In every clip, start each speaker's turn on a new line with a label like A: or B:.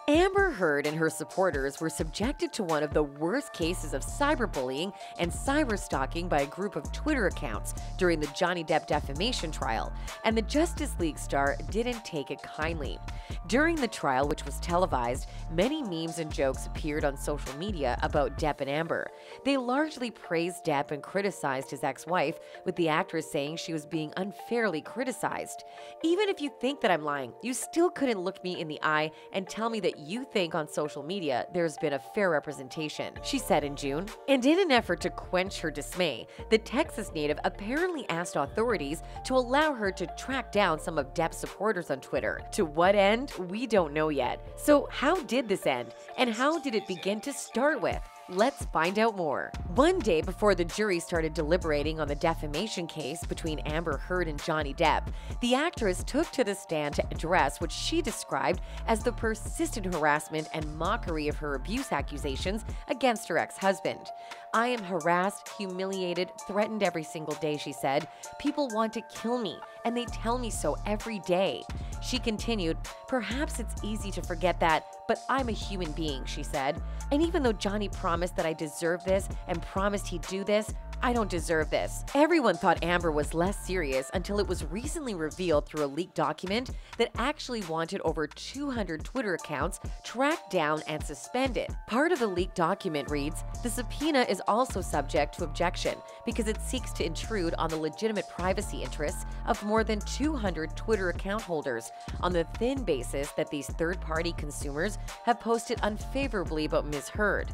A: Amber Heard and her supporters were subjected to one of the worst cases of cyberbullying and cyberstalking by a group of Twitter accounts during the Johnny Depp defamation trial, and the Justice League star didn't take it kindly. During the trial, which was televised, many memes and jokes appeared on social media about Depp and Amber. They largely praised Depp and criticized his ex-wife, with the actress saying she was being unfairly criticized. "Even if you think that I'm lying, you still couldn't look me in the eye and tell me that you think on social media there's been a fair representation," she said in June. And in an effort to quench her dismay, the Texas native apparently asked authorities to allow her to track down some of Depp's supporters on Twitter. To what end? We don't know yet. So how did this end? And how did it begin to start with? Let's find out more. One day before the jury started deliberating on the defamation case between Amber Heard and Johnny Depp, the actress took to the stand to address what she described as the persistent harassment and mockery of her abuse accusations against her ex-husband. "I am harassed, humiliated, threatened every single day," she said. "People want to kill me, and they tell me so every day." She continued, "Perhaps it's easy to forget that, but I'm a human being," she said. "And even though Johnny promised that I deserve this and promised he'd do this, I don't deserve this." Everyone thought Amber was less serious until it was recently revealed through a leaked document that actually wanted over 200 Twitter accounts tracked down and suspended. Part of the leaked document reads, "The subpoena is also subject to objection because it seeks to intrude on the legitimate privacy interests of more than 200 Twitter account holders on the thin basis that these third-party consumers have posted unfavorably about Ms. Heard."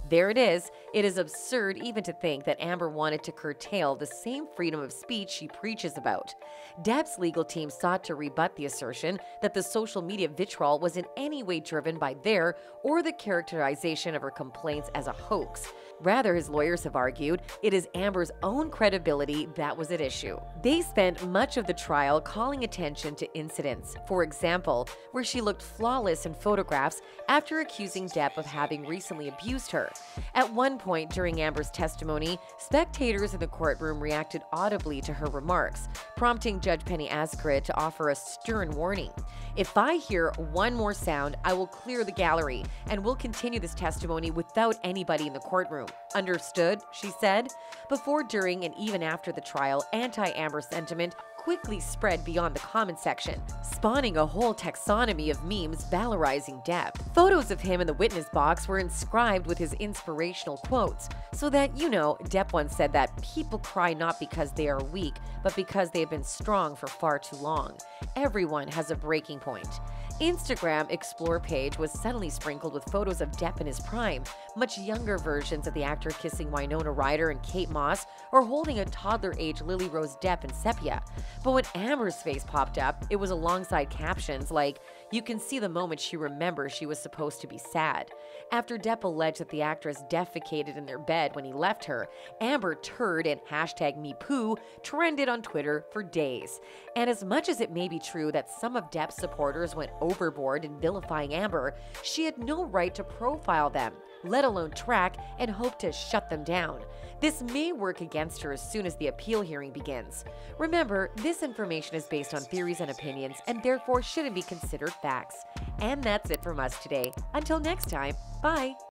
A: There it is. It is absurd even to think that Amber wanted to curtail the same freedom of speech she preaches about. Depp's legal team sought to rebut the assertion that the social media vitriol was in any way driven by their or the characterization of her complaints as a hoax. Rather, his lawyers have argued, it is Amber's own credibility that was at issue. They spent much of the trial calling attention to incidents, for example, where she looked flawless in photographs after accusing Depp of having recently abused her. At one point during Amber's testimony, spectators in the courtroom reacted audibly to her remarks, prompting Judge Penny Askren to offer a stern warning. "If I hear one more sound, I will clear the gallery and will continue this testimony without anybody in the courtroom. Understood?" she said. Before, during, and even after the trial, anti-Amber sentiment quickly spread beyond the comment section, spawning a whole taxonomy of memes valorizing Depp. Photos of him in the witness box were inscribed with his inspirational quotes, so that, Depp once said that people cry not because they are weak, but because they have been strong for far too long. Everyone has a breaking point. Instagram Explore page was suddenly sprinkled with photos of Depp in his prime, much younger versions of the actor kissing Winona Ryder and Kate Moss, or holding a toddler-age Lily Rose Depp in sepia. But when Amber's face popped up, it was alongside captions like, "You can see the moment she remembers she was supposed to be sad." After Depp alleged that the actress defecated in their bed when he left her, Amber turd and #MePoo trended on Twitter for days. And as much as it may be true that some of Depp's supporters went overboard in vilifying Amber, she had no right to profile them, let alone track and hope to shut them down. This may work against her as soon as the appeal hearing begins. Remember, this information is based on theories and opinions and therefore shouldn't be considered facts. And that's it from us today. Until next time, bye!